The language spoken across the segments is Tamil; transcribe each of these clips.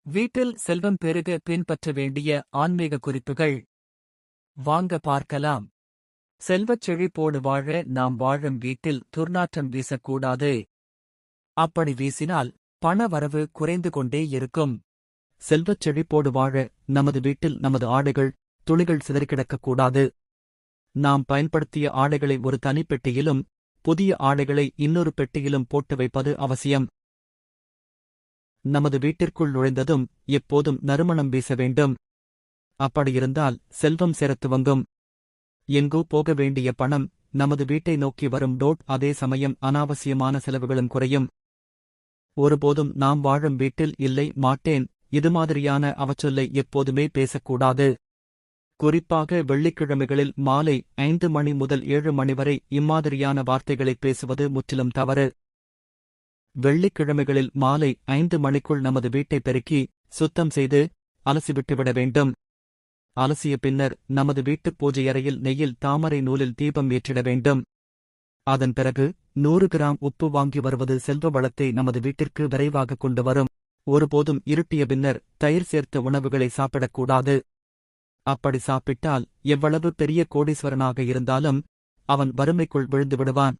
வீட்டில் செல்வம் பெருக பின்பற்ற வேண்டிய ஆன்மீக குறிப்புகள் வாங்க பார்க்கலாம். செல்வச் செழிப்போடு வாழ நாம் வாழும் வீட்டில் துர்நாற்றம் வீசக்கூடாது. அப்படி வீசினால் பண வரவு குறைந்து கொண்டே இருக்கும். செல்வச் செழிப்போடு வாழ நமது வீட்டில் நமது ஆடைகள், துணிகள் சிதறிக்கிடக்கக்கூடாது. நாம் பயன்படுத்திய ஆடைகளை ஒரு தனிப்பெட்டியிலும், புதிய ஆடைகளை இன்னொரு பெட்டியிலும் போட்டு வைப்பது அவசியம். நமது வீட்டிற்குள் நுழைந்ததும் எப்போதும் நறுமணம் வீச வேண்டும். அப்படியிருந்தால் செல்வம் சேரத் துவங்கும். எங்கோ போக வேண்டிய பணம் நமது வீட்டை நோக்கி வரும். அதே சமயம் அனாவசியமான செலவுகளும் குறையும். ஒருபோதும் நாம் வாழும் வீட்டில் இல்லை, மாட்டேன், இது மாதிரியான அவச்சொல்லை எப்போதுமே பேசக்கூடாது. குறிப்பாக வெள்ளிக்கிழமைகளில் மாலை 5 மணி முதல் 7 மணி வரை இம்மாதிரியான வார்த்தைகளை பேசுவது முற்றிலும் தவறு. வெள்ளிக்கிழமைகளில் மாலை 5 மணிக்குள் நமது வீட்டை பெருக்கி சுத்தம் செய்து அலசிவிட்டுவிட வேண்டும். அலசிய பின்னர் நமது வீட்டுப் பூஜையறையில் நெய்யில் தாமரை நூலில் தீபம் ஏற்றிட வேண்டும். அதன் பிறகு 100 கிராம் உப்பு வாங்கி வருவது செல்வ வளத்தை நமது வீட்டிற்கு விரைவாக கொண்டு வரும். ஒருபோதும் இருட்டிய பின்னர் தயிர் சேர்த்த உணவுகளை சாப்பிடக்கூடாது. அப்படி சாப்பிட்டால் எவ்வளவு பெரிய கோடீஸ்வரனாக இருந்தாலும் அவன் வறுமைக்குள் விழுந்து விடுவான்.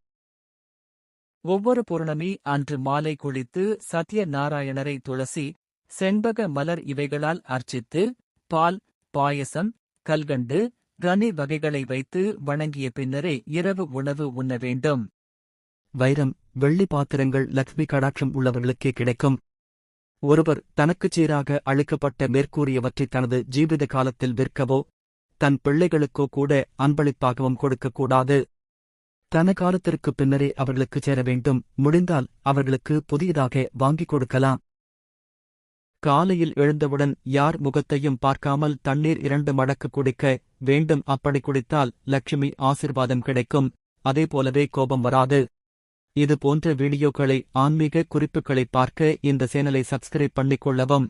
ஒவ்வொரு பௌர்ணமி அன்று மாலை குளித்து சத்ய நாராயணரை துளசி, செண்பக மலர் இவைகளால் அர்ச்சித்து பால், பாயசம், கல்கண்டு, கனி வகைகளை வைத்து வணங்கிய பின்னரே இரவு உணவு உண்ண வேண்டும். வைரம், வெள்ளி பாத்திரங்கள் லக்ஷ்மி கடாட்சம் உள்ளவர்களுக்கே கிடைக்கும். ஒருவர் தனக்குச் சீராக அளிக்கப்பட்ட மேற்கூறியவற்றை தனது ஜீவித காலத்தில் விற்கவோ தன் பிள்ளைகளுக்கோ கூட அன்பளிப்பாகவும் கொடுக்கக்கூடாது. தன காலத்திற்குப் பின்னரே அவர்களுக்குச் சேர வேண்டும். முடிந்தால் அவர்களுக்கு புதியதாக வாங்கிக் கொடுக்கலாம். காலையில் எழுந்தவுடன் யார் முகத்தையும் பார்க்காமல் தண்ணீர் 2 மடக்கு குடிக்க வேண்டும். அப்படி குடித்தால் லட்சுமி ஆசிர்வாதம் கிடைக்கும். அதேபோலவே கோபம் வராது. இது போன்ற வீடியோக்களை, ஆன்மீக குறிப்புகளை பார்க்க இந்த சேனலை சப்ஸ்கிரைப் பண்ணிக்கொள்ளவும்.